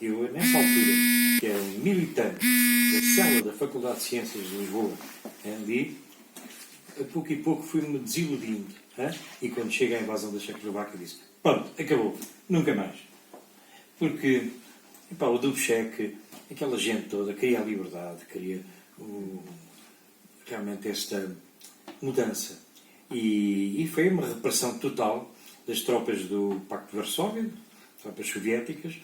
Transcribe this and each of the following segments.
Eu, nessa altura, que era um militante da célula da Faculdade de Ciências de Lisboa, ali, a pouco e pouco fui-me desiludindo. E quando chega a invasão da Checoslováquia, disse: pronto, acabou, nunca mais. Porque o Dubček, aquela gente toda, queria a liberdade, queria realmente esta mudança. E foi uma repressão total das tropas do Pacto de Varsóvia, tropas soviéticas,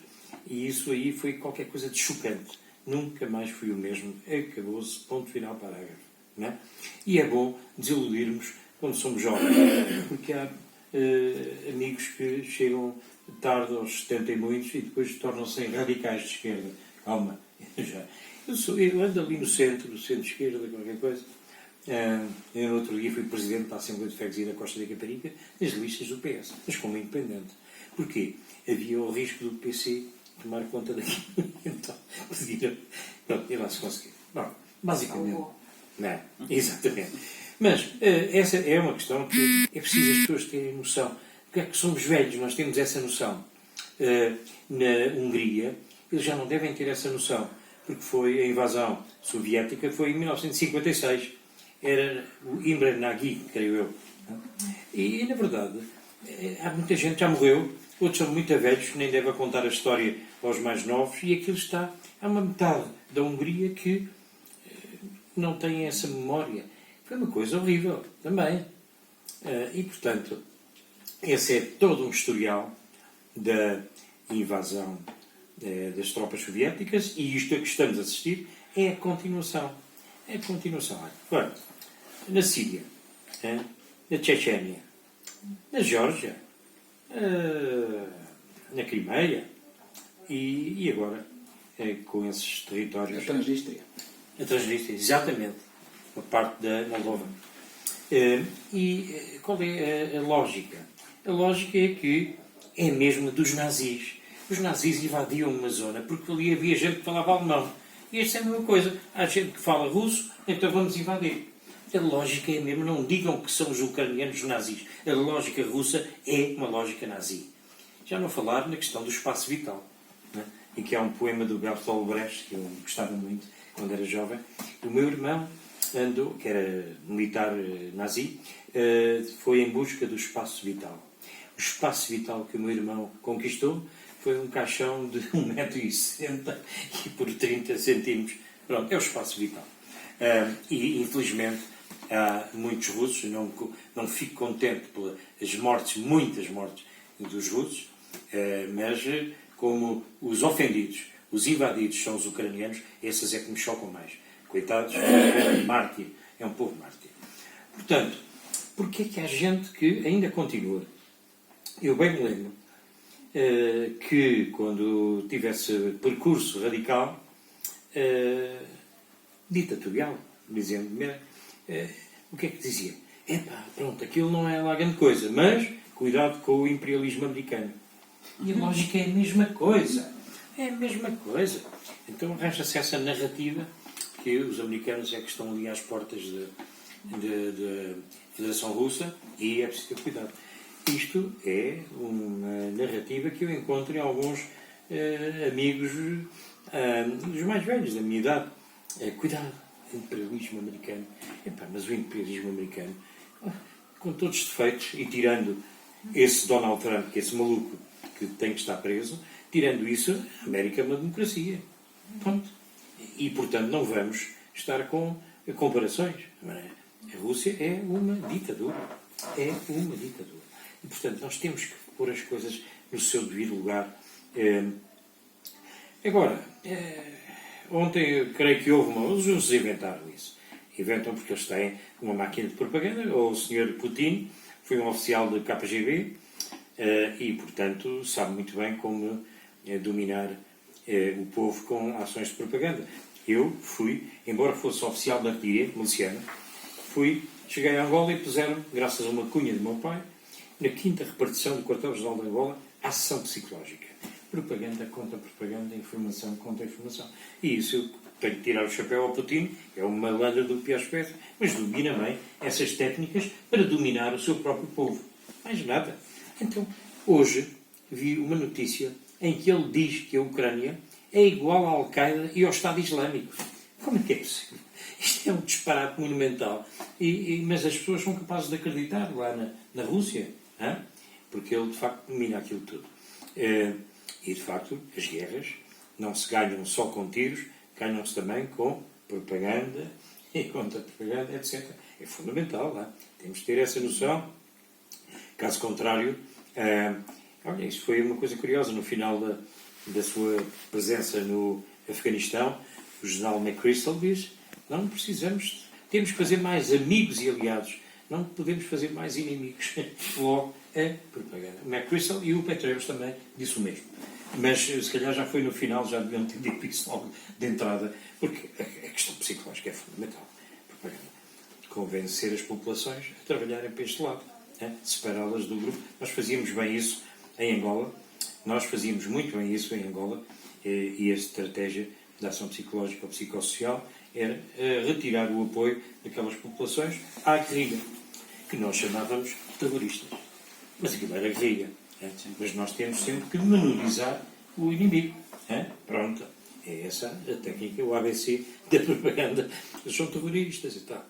e isso aí foi qualquer coisa de chocante. Nunca mais fui o mesmo. Acabou-se, ponto final, parágrafo. Não é? E é bom desiludirmos quando somos jovens, porque há amigos que chegam tarde aos 70 e muitos e depois tornam-se radicais de esquerda. Calma, eu ando ali no centro-esquerda, qualquer coisa. Eu no outro dia fui presidente da Assembleia de Freguesia da Costa da Caparica nas listas do PS, mas como independente. Porquê? Havia o risco do PC tomar conta daquilo. Então, pediram. Pronto, e lá se conseguiu. Bom, basicamente. Não, exatamente. Mas essa é uma questão que é preciso as pessoas terem noção. Porque é que somos velhos, nós temos essa noção. Na Hungria, eles já não devem ter essa noção, porque foi a invasão soviética, foi em 1956. Era o Imre Nagy, creio eu. E, na verdade, há muita gente que já morreu, outros são muito velhos, nem devem contar a história aos mais novos, e aquilo está... Há uma metade da Hungria que não tem essa memória. Foi uma coisa horrível, também. E, portanto, esse é todo um historial da invasão das tropas soviéticas, e isto a que estamos a assistir é a continuação. É a continuação. Agora, na Síria, na Chechênia, na Geórgia, na Crimeia, e agora com esses territórios... A Transnistria. A Transnistria, exatamente. Uma parte da Moldova. E qual é a lógica? A lógica é que é mesmo dos nazis. Os nazis invadiam uma zona porque ali havia gente que falava alemão. E esta é a mesma coisa. Há gente que fala russo, então vamos invadir. A lógica é mesmo, não digam que são os ucranianos nazis. A lógica russa é uma lógica nazi. Já não falar na questão do espaço vital, né? E que há um poema do Bertolt Brecht, que eu gostava muito quando era jovem. O meu irmão, que era militar nazi, foi em busca do espaço vital. O espaço vital que o meu irmão conquistou foi um caixão de 1,60 m e por 30 cm. Pronto, é o espaço vital. E, infelizmente, há muitos russos, não fico contente pelas mortes, muitas mortes dos russos, mas como os ofendidos, os invadidos são os ucranianos, esses é que me chocam mais. Coitados, é um mártir, é um povo mártir. Portanto, porquê é que há gente que ainda continua? Eu bem me lembro que quando tivesse percurso radical, ditatorial, dizendo-me, o que é que dizia? Pronto, aquilo não é lá grande coisa, mas cuidado com o imperialismo americano. E a lógica é a mesma coisa. É a mesma coisa. Então arranja-se essa narrativa que os americanos é que estão ali às portas da Federação Russa e é preciso ter cuidado. Isto é uma narrativa que eu encontro em alguns amigos dos mais velhos, da minha idade. Cuidado, imperialismo americano. Mas o imperialismo americano, com todos os defeitos, e tirando esse Donald Trump, que é esse maluco que tem que estar preso, tirando isso, a América é uma democracia. Pronto. E, portanto, não vamos estar com comparações. A Rússia é uma ditadura. É uma ditadura. E, portanto, nós temos que pôr as coisas no seu devido lugar. Agora, ontem eu creio que houve os russos inventaram isso. Inventam porque eles têm uma máquina de propaganda, ou o Sr. Putin foi um oficial da KGB e, portanto, sabe muito bem como dominar o povo com ações de propaganda. Eu fui, embora fosse oficial da artilharia miliciana, cheguei a Angola e puseram, graças a uma cunha do meu pai, na 5ª repartição do quartel-general de Angola, ação psicológica. Propaganda contra propaganda, informação contra informação. E isso eu tenho que tirar o chapéu ao Putin, é um malandro do pior espécie, mas domina bem essas técnicas para dominar o seu próprio povo. Mais nada. Então, hoje vi uma notícia em que ele diz que a Ucrânia é igual à Al-Qaeda e ao Estado Islâmico. Como é que é possível? Isto é um disparate monumental. Mas as pessoas são capazes de acreditar lá na Rússia, hein? Porque ele, de facto, domina aquilo tudo. E, de facto, as guerras não se ganham só com tiros, ganham-se também com propaganda e contra-propaganda, etc. É fundamental, não é? Temos de ter essa noção. Caso contrário, olha, isso foi uma coisa curiosa. No final da sua presença no Afeganistão, o general McChrystal diz: não precisamos, temos que fazer mais amigos e aliados, não podemos fazer mais inimigos. Logo, a propaganda. O McChrystal e o Petraeus também disse o mesmo. Mas, se calhar, já foi no final, já deviam ter dito isso logo de entrada, porque a questão psicológica é fundamental. Propaganda. Convencer as populações a trabalharem para este lado, separá-las do grupo. Nós fazíamos bem isso em Angola, nós fazíamos muito bem isso em Angola, e a estratégia da ação psicológica ou psicossocial era retirar o apoio daquelas populações à guerrilha, que nós chamávamos terroristas. Mas aquilo era guerrilha. Mas nós temos sempre que menorizar o inimigo. Pronto. É essa a técnica, o ABC da propaganda. Eles são terroristas e tal.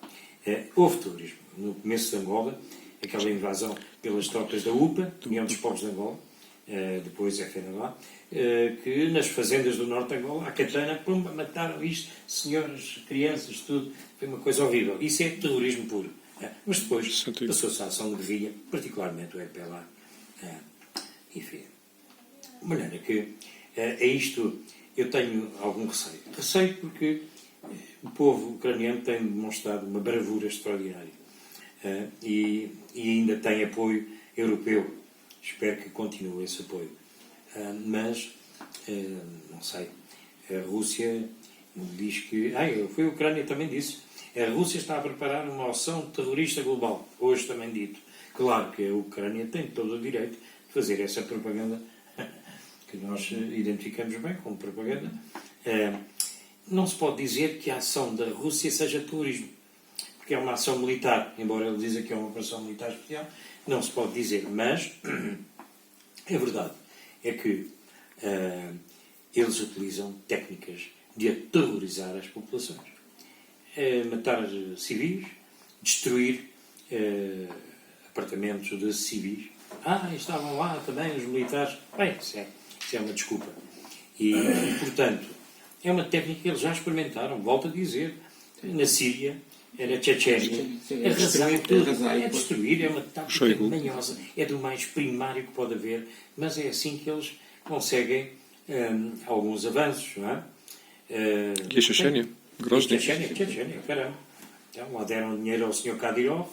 Houve terrorismo. No começo de Angola, aquela invasão pelas tropas da UPA, União dos Povos de Angola, depois FNLA, que nas fazendas do norte de Angola, a katana, pumba, mataram isto, senhoras, crianças, tudo. Foi uma coisa horrível. Isso é terrorismo puro. Mas depois passou-se a ação de guerrilha, particularmente o MPLA. Enfim. De maneira que a isto eu tenho algum receio. Receio porque o povo ucraniano tem demonstrado uma bravura extraordinária. E ainda tem apoio europeu. Espero que continue esse apoio. Mas, não sei, a Rússia diz que... foi a Ucrânia também disse. A Rússia está a preparar uma ação terrorista global. Hoje também dito. Claro que a Ucrânia tem todo o direito de fazer essa propaganda que nós identificamos bem como propaganda. Não se pode dizer que a ação da Rússia seja terrorismo, porque é uma ação militar, embora ele diga que é uma operação militar especial, não se pode dizer, mas é verdade, é que eles utilizam técnicas de aterrorizar as populações, matar civis, destruir apartamentos de civis. Estavam lá também os militares. Bem, isso é uma desculpa. E, portanto, é uma técnica que eles já experimentaram, volto a dizer, na Síria, na Chechênia, arrasar tudo, destruir, é uma tática manhosa, é do mais primário que pode haver, mas é assim que eles conseguem alguns avanços, não é? E a Chechênia? Chechênia, caramba. Então, lá deram dinheiro ao Sr. Kadyrov,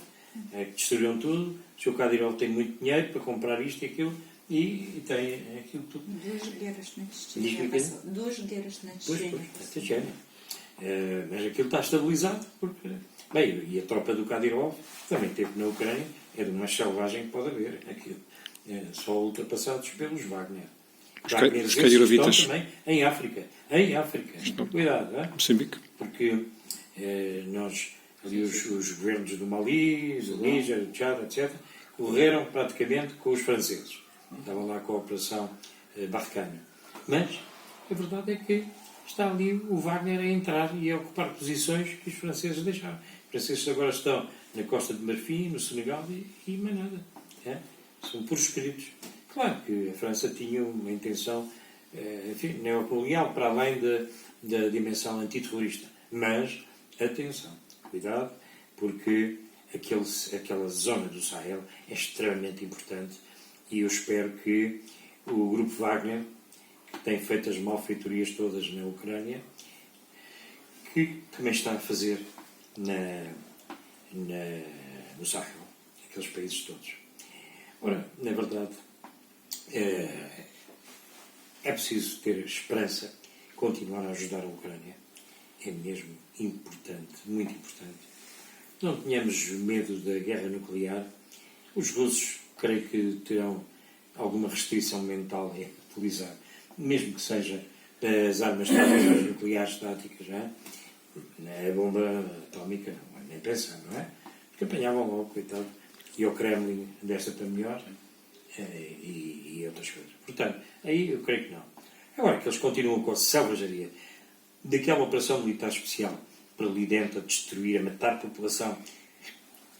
que destruíram tudo. O Sr. Kadyrov tem muito dinheiro para comprar isto e aquilo, e tem aquilo tudo. 2 guerras na Chechênia. 2 guerras na Chechênia. Mas aquilo está estabilizado, porque... Bem, e a tropa do Kadyrov também teve na Ucrânia, é do mais selvagem que pode haver. Aquilo. Só ultrapassados pelos Wagner. Wagner estão também em África. Cuidado, não é? Moçambique. Porque nós, ali os governos do Mali, do Níger, do Tchad, etc., correram praticamente com os franceses. Estava lá com a Operação Barkhane. Mas a verdade é que está ali o Wagner a entrar e a ocupar posições que os franceses deixaram. Os franceses agora estão na Costa de Marfim, no Senegal e mais nada. São puros espíritos. Claro que a França tinha uma intenção neocolonial para além da dimensão antiterrorista. Mas, atenção, cuidado, porque aquela zona do Sahel é extremamente importante e eu espero que o grupo Wagner, que tem feito as malfeitorias todas na Ucrânia, que também está a fazer no Sahel, aqueles países todos. Ora, na verdade, é preciso ter esperança, continuar a ajudar a Ucrânia. É mesmo importante, muito importante. Não tenhamos medo da guerra nuclear. Os russos, creio que terão alguma restrição mental em utilizar, mesmo que seja as armas táticas nucleares táticas, não é? A bomba atómica, nem pensar, não é? Porque apanhavam logo, coitado. E ao Kremlin desta para melhor, e outras coisas. Portanto, aí eu creio que não. Agora que eles continuam com a selvageria daquela operação militar especial para ali dentro a destruir, a matar a população,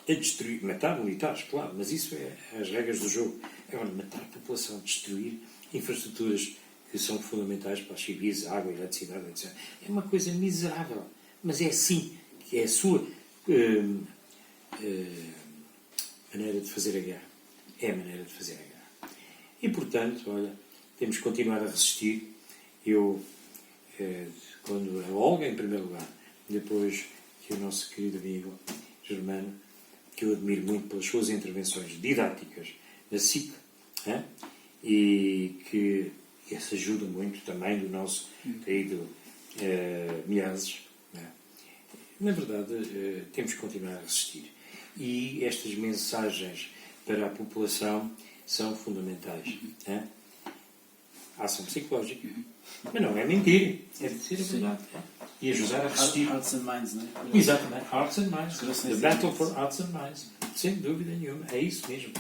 a destruir, matar militares, claro, mas isso é as regras do jogo. Agora, matar a população, destruir infraestruturas que são fundamentais para os civis, água, eletricidade, etc. É uma coisa miserável. Mas é assim, que é a sua maneira de fazer a guerra. É a maneira de fazer a guerra. E, portanto, olha, temos que continuar a resistir. Eu, quando a Olga, em primeiro lugar, depois que o nosso querido amigo Germano, que eu admiro muito pelas suas intervenções didáticas na SIC, e que essa ajuda muito também do nosso querido Miases. Na verdade, temos que continuar a resistir. E estas mensagens para a população são fundamentais. Ação psicológica. Mas não é mentir. É dizer a verdade. E ajudar a resistir. Hearts and Minds, não é? Exatamente. Hearts and Minds. The battle for Hearts and Minds. Sem dúvida nenhuma. É isso mesmo.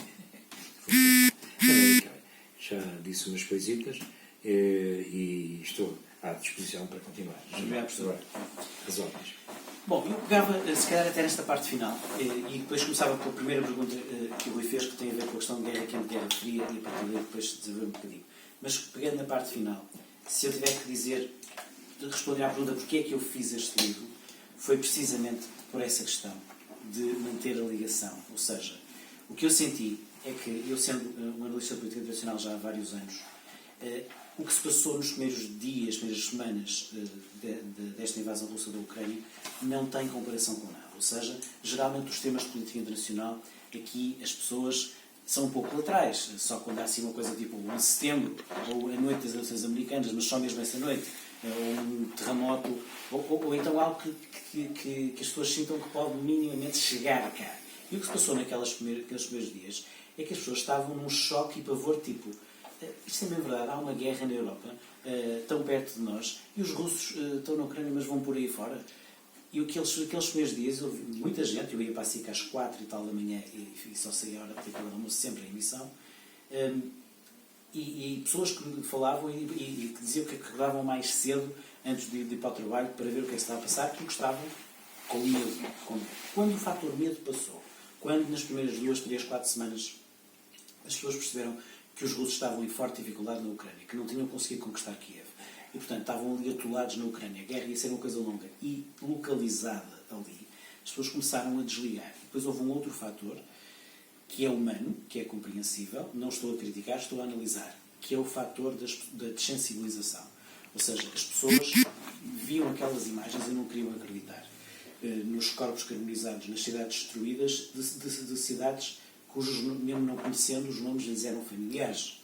Já disse umas coisitas e estou à disposição para continuar. Obrigado, professor. As ordens. Bom, eu pegava, se calhar, até nesta parte final, e depois começava pela primeira pergunta que o Rui fez, que tem a ver com a questão de guerra quente, guerra fria, e a partir daí depois desenvolver um bocadinho. Mas, pegando na parte final, se eu tiver que dizer, responder à pergunta porque é que eu fiz este livro, foi precisamente por essa questão de manter a ligação. Ou seja, o que eu senti é que, eu sendo um analista de política internacional já há vários anos, o que se passou nos primeiros dias, primeiras semanas desta invasão russa da Ucrânia não tem comparação com nada. Ou seja, geralmente os temas de política internacional, aqui as pessoas são um pouco laterais. Só quando há assim uma coisa tipo o 11 de setembro, ou a noite das eleições americanas, mas só mesmo essa noite, ou um terremoto, ou então algo que as pessoas sintam que pode minimamente chegar cá. E o que se passou naqueles primeiros dias é que as pessoas estavam num choque e pavor tipo... Isto é bem verdade, há uma guerra na Europa, tão perto de nós, e os russos estão na Ucrânia, mas vão por aí fora. E aqueles primeiros dias, eu vi muita gente, eu ia para a SIC às 4 e tal da manhã, e só saía a hora de ter o almoço sempre em emissão, e pessoas que me falavam e que diziam que acordavam mais cedo, antes de ir para o trabalho, para ver o que é que estava a passar, porque estavam com medo. Quando o fator medo passou, quando nas primeiras 2, 3, 4 semanas as pessoas perceberam que os russos estavam em forte dificuldade na Ucrânia, que não tinham conseguido conquistar Kiev. E, portanto, estavam ali atolados na Ucrânia. A guerra ia ser uma coisa longa e localizada ali. As pessoas começaram a desligar. E depois houve um outro fator, que é humano, que é compreensível. Não estou a criticar, estou a analisar. Que é o fator da desensibilização. Ou seja, as pessoas viam aquelas imagens e não queriam acreditar. Nos corpos carbonizados, nas cidades destruídas, de cidades cujos, mesmo não conhecendo, os nomes lhes eram familiares.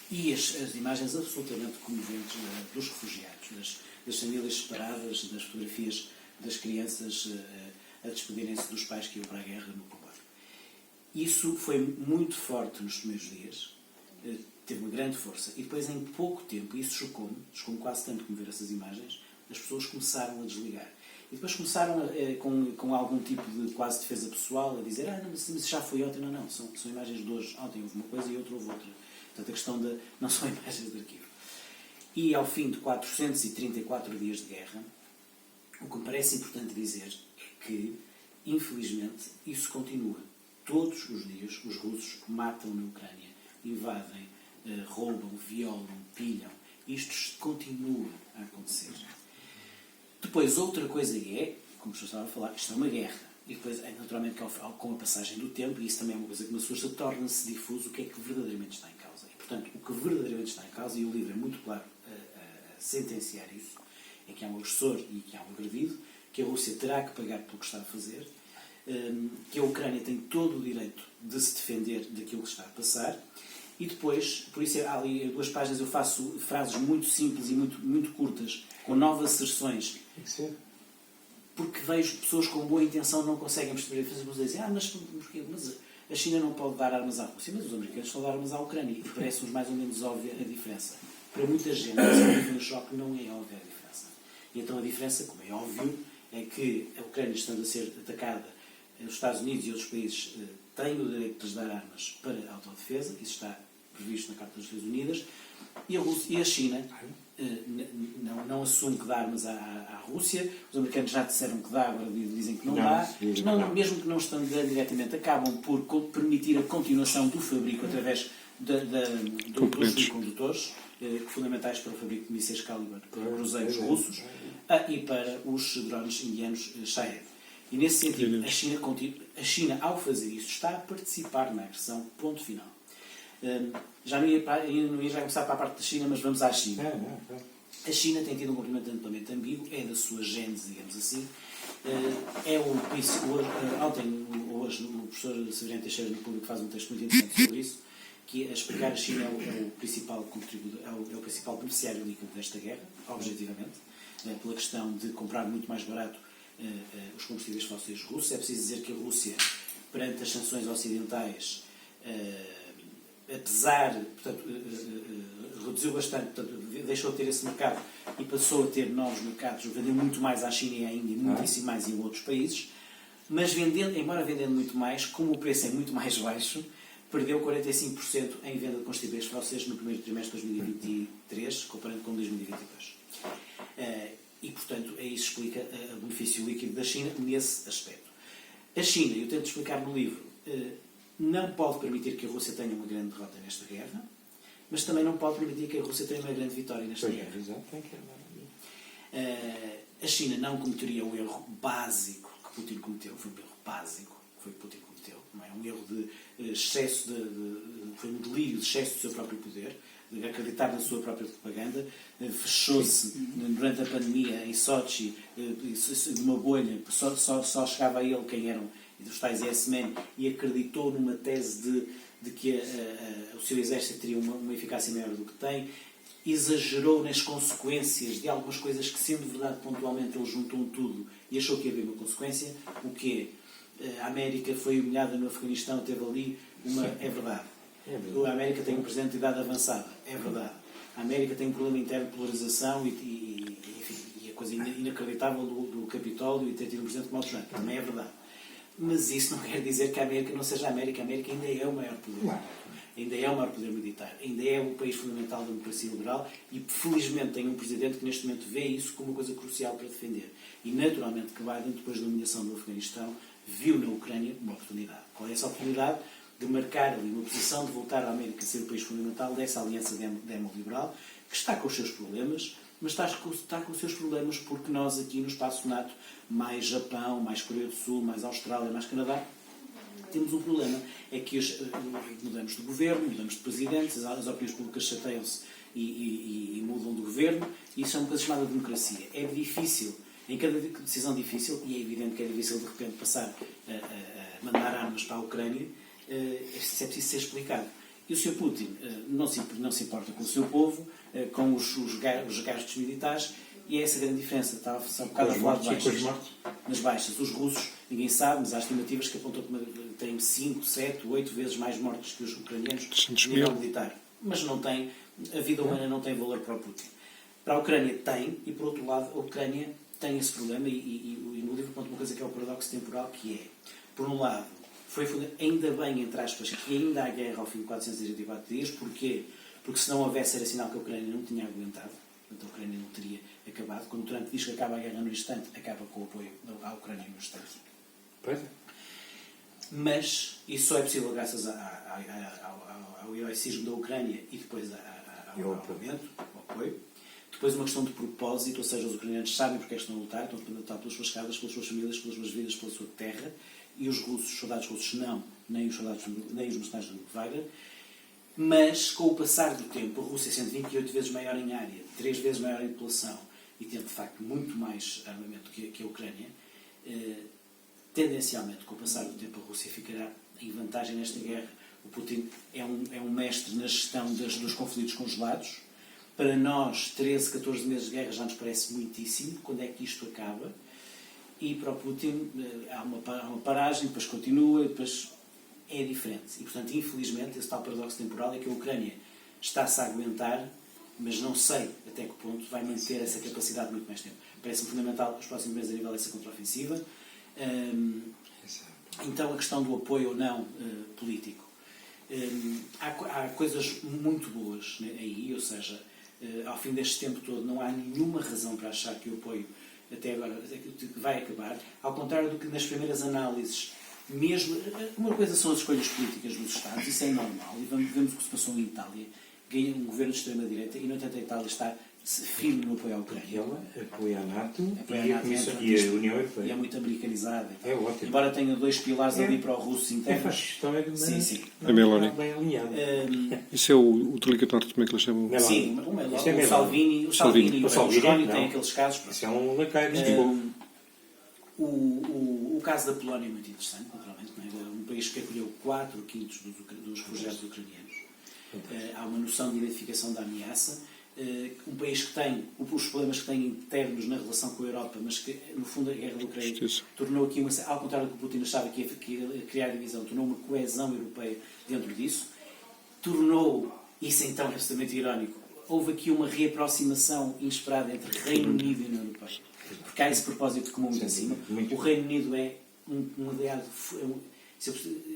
E as imagens absolutamente comoventes dos refugiados, das famílias separadas, das fotografias das crianças a despedirem-se dos pais que iam para a guerra no comboio. Isso foi muito forte nos primeiros dias, teve uma grande força. E depois, em pouco tempo, isso chocou-me quase tanto como ver essas imagens, as pessoas começaram a desligar. E depois começaram com algum tipo de quase defesa pessoal a dizer não, mas isso já foi ontem. Não, são imagens de hoje. Ontem houve uma coisa e outra houve outra. Portanto, a questão não são imagens de arquivo. E ao fim de 434 dias de guerra, o que me parece importante dizer é que, infelizmente, isso continua. Todos os dias os russos matam na Ucrânia, invadem, roubam, violam, pilham. Isto continua a acontecer. Depois, outra coisa é, como o professor estava a falar, isto é uma guerra. E depois, naturalmente, com a passagem do tempo, e isso também é uma coisa que me assusta, torna-se difuso o que é que verdadeiramente está em causa. E, portanto, o que verdadeiramente está em causa, e o livro é muito claro a sentenciar isso, é que há um agressor e que há um agredido, que a Rússia terá que pagar pelo que está a fazer, que a Ucrânia tem todo o direito de se defender daquilo que está a passar, e depois, por isso há ali 2 páginas, eu faço frases muito simples e muito, muito curtas, com novas asserções, porque vejo pessoas com boa intenção não conseguem perceber. As pessoas dizem, mas a China não pode dar armas à Rússia, mas os americanos estão a dar armas à Ucrânia, e parece-nos mais ou menos óbvia a diferença. Para muita gente, se vive no choque, não é óbvia a diferença. E então a diferença, como é óbvio, é que a Ucrânia, estando a ser atacada, os Estados Unidos e outros países tem o direito de lhes dar armas para a autodefesa, isso está previsto na Carta das Nações Unidas, e a China não assume que dá armas à Rússia. Os americanos já disseram que dá, agora dizem que não dá. Mesmo que não estando diretamente, acabam por permitir a continuação do fabrico através dos semicondutores, fundamentais para o fabrico de mísseis Calibre para os cruzeiros russos e para os drones indianos Shahed. E nesse sentido, a China, ao fazer isso, está a participar na agressão, ponto final. Já não ia começar para a parte da China, mas vamos à China. A China tem tido um comportamento amplamente ambíguo, é da sua gênese, digamos assim. Hoje, o professor Severino Teixeira no Público faz um texto muito interessante sobre isso, que a explicar a China é o principal contribuidor, é o principal beneficiário líquido desta guerra, objetivamente, pela questão de comprar muito mais barato os combustíveis fósseis russos. É preciso dizer que a Rússia, perante as sanções ocidentais, apesar, portanto, reduziu bastante, portanto, deixou de ter esse mercado e passou a ter novos mercados, vendeu muito mais à China e à Índia, muitíssimo mais em outros países, mas embora vendendo muito mais, como o preço é muito mais baixo, perdeu 45% em venda de combustíveis fósseis no primeiro trimestre de 2023, comparando com 2022. E, portanto, isso explica o benefício líquido da China nesse aspecto. A China, eu tento explicar no livro, não pode permitir que a Rússia tenha uma grande derrota nesta guerra, mas também não pode permitir que a Rússia tenha uma grande vitória nesta guerra. A China não cometeria o erro básico que Putin cometeu, foi um erro básico que foi que Putin cometeu, não é? Um erro de excesso, foi um delírio de excesso do seu próprio poder, de acreditar na sua própria propaganda, fechou-se durante a pandemia em Sochi, numa bolha, só chegava a ele quem eram os tais yes-men, e acreditou numa tese de que o seu exército teria uma eficácia maior do que tem, exagerou nas consequências de algumas coisas que, sendo verdade pontualmente, ele juntou tudo e achou que ia haver uma consequência. O quê? A América foi humilhada no Afeganistão, teve ali uma... É verdade. A América tem um presidente de idade avançada. É verdade. A América tem um problema interno de polarização e a coisa inacreditável do Capitólio e ter tido um presidente como o Trump. Também é verdade. Mas isso não quer dizer que a América não seja a América. A América ainda é o maior poder. Ainda é o maior poder militar. Ainda é o país fundamental da democracia liberal e, felizmente, tem um presidente que neste momento vê isso como uma coisa crucial para defender. E, naturalmente, que Biden, depois da dominação do Afeganistão, viu na Ucrânia uma oportunidade. Qual é essa oportunidade? De marcar ali uma posição de voltar à América a ser o país fundamental dessa aliança demo-liberal, que está com os seus problemas, mas está com os seus problemas porque nós aqui no espaço NATO, mais Japão, mais Coreia do Sul, mais Austrália, mais Canadá, temos um problema. É que mudamos de governo, mudamos de presidentes, as opiniões públicas chateiam-se e mudam de governo, e isso é uma coisa chamada democracia. É difícil, em cada decisão difícil, e é evidente que é difícil de repente passar a mandar armas para a Ucrânia, isso é preciso ser explicado. E o Sr. Putin não se importa com o seu povo, com os gastos militares, e é essa a grande diferença. Estava um bocado a falar de baixas. Nas baixas, os russos, ninguém sabe, mas há estimativas que apontam que têm 5, 7, 8 vezes mais mortes que os ucranianos no nível militar. Mas não tem, a vida humana não tem valor para o Putin. Para a Ucrânia tem, e por outro lado, a Ucrânia tem esse problema, e no livro conta uma coisa que é o paradoxo temporal, que é, por um lado, foi ainda bem, entre aspas, que ainda há guerra ao fim de 484 dias. Porquê? Porque se não houvesse, era sinal que a Ucrânia não tinha aguentado. Portanto, a Ucrânia não teria acabado. Quando Trump diz que acaba a guerra no instante, acaba com o apoio à Ucrânia no instante. Pois é. Mas isso só é possível graças ao heroicismo da Ucrânia e depois ao armamento, ao apoio. Depois uma questão de propósito, ou seja, os ucranianos sabem porque é que estão a lutar, estão a lutar pelas suas casas, pelas suas famílias, pelas suas vidas, pela sua terra, e os soldados russos não, nem os mercenários do Wagner. Mas, com o passar do tempo, a Rússia, sendo 28 vezes maior em área, 3 vezes maior em população, e tendo, de facto, muito mais armamento que a Ucrânia, tendencialmente, com o passar do tempo, a Rússia ficará em vantagem nesta guerra. O Putin é um mestre na gestão dos conflitos congelados. Para nós, 13, 14 meses de guerra já nos parece muitíssimo. Quando é que isto acaba? E para o Putin há uma paragem, depois continua, depois é diferente. E, portanto, infelizmente, esse tal paradoxo temporal é que a Ucrânia está-se a aguentar, mas não sei até que ponto vai manter essa capacidade muito mais tempo. Parece-me fundamental que os próximos meses a nível dessa contraofensiva. então a questão do apoio ou não político. Há coisas muito boas, né, aí, ou seja, ao fim deste tempo todo não há nenhuma razão para achar que o apoio até agora vai acabar, ao contrário do que nas primeiras análises, mesmo, uma coisa são as escolhas políticas dos Estados, isso é normal, e vemos o que se passou em Itália, ganha um governo de extrema-direita, e no entanto a Itália está firme no apoio à Ucrânia. Ela apoia a NATO e a União Europeia. E é muito americanizada. É ótimo. Embora tenha dois pilares ali para o russo internos. Sim. A Meloni. Bem alinhado. Isso é o delegado norte, como é que lhe chamam? Meloni. Sim, o Salvini e o Berlusconi têm aqueles casos. Isso é um lacaio. O caso da Polónia é muito interessante, naturalmente. Não é? Um país que acolheu 4/5 dos refugiados ucranianos. Há uma noção de identificação da ameaça. Um país que tem os problemas que tem internos na relação com a Europa, mas que, no fundo, a guerra da Ucrânia tornou aqui, ao contrário do que Putin achava que ia criar divisão, tornou uma coesão europeia dentro disso. Tornou, isso então é absolutamente irónico, houve aqui uma reaproximação inesperada entre Reino Unido e União Europeia. Porque há esse propósito comum muito acima. O Reino Unido é um aliado,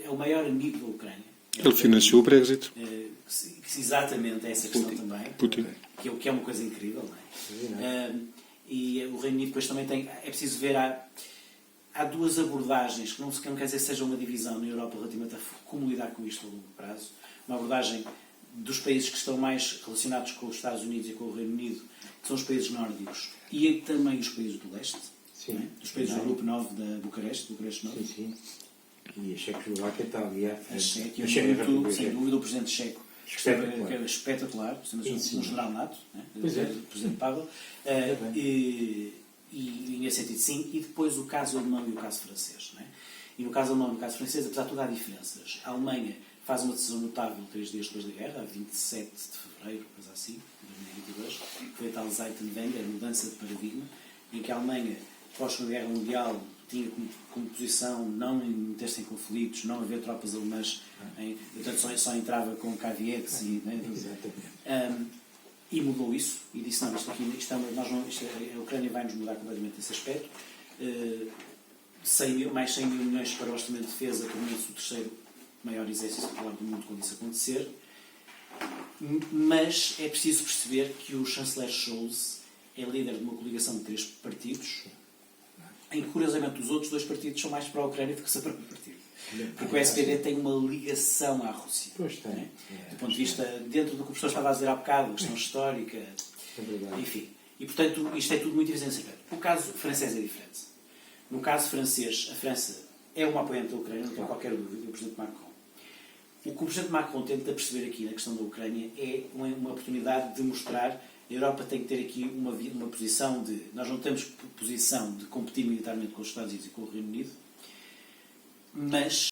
é o maior amigo da Ucrânia. Ele financiou o Brexit. Exatamente, é essa questão também. Putin. Que é uma coisa incrível, não é? E o Reino Unido depois também tem... É preciso ver... Há duas abordagens, que não quer dizer que seja uma divisão na Europa relativamente a como lidar com isto a longo prazo. Uma abordagem dos países que estão mais relacionados com os Estados Unidos e com o Reino Unido, que são os países nórdicos, e também os países do leste, é? Os países do grupo 9 da Bucareste 9. Sim. E a Checoslováquia está ali a Chequia é muito, sem dúvida, o presidente checo, que é espetacular, um general nato, né? O presidente Pavel, e nesse sentido sim, e depois o caso alemão e o caso francês. Né? E no caso alemão e no caso francês, apesar de tudo, há diferenças. A Alemanha faz uma decisão notável 3 dias depois da guerra, a 27 de fevereiro, coisa assim, de 2022, que foi a tal Zeitenwende, a mudança de paradigma, em que a Alemanha, pós-Segunda Guerra Mundial, tinha como posição não meter-se em conflitos, não haver tropas alemãs, portanto só entrava com KVX e mudou isso e disse, não, a Ucrânia vai nos mudar completamente esse aspecto. Mais 100 mil milhões para o orçamento de defesa, tornou-se o terceiro maior exército popular do mundo quando isso acontecer. Mas é preciso perceber que o chanceler Scholz é líder de uma coligação de 3 partidos, em que, curiosamente, os outros 2 partidos são mais para a Ucrânia do que o seu próprio partido. Porque o SPD tem uma ligação à Rússia. Pois tem. Né? Do ponto de vista, dentro do que o professor estava a dizer há bocado, a questão histórica, enfim. E, portanto, isto é tudo muito evidente. O caso francês é diferente. No caso francês, a França é uma apoiante da Ucrânia, não tem qualquer dúvida, o presidente Macron. O que o presidente Macron tenta perceber aqui na questão da Ucrânia é uma oportunidade de mostrar a Europa tem que ter aqui uma posição de... Nós não temos posição de competir militarmente com os Estados Unidos e com o Reino Unido, mas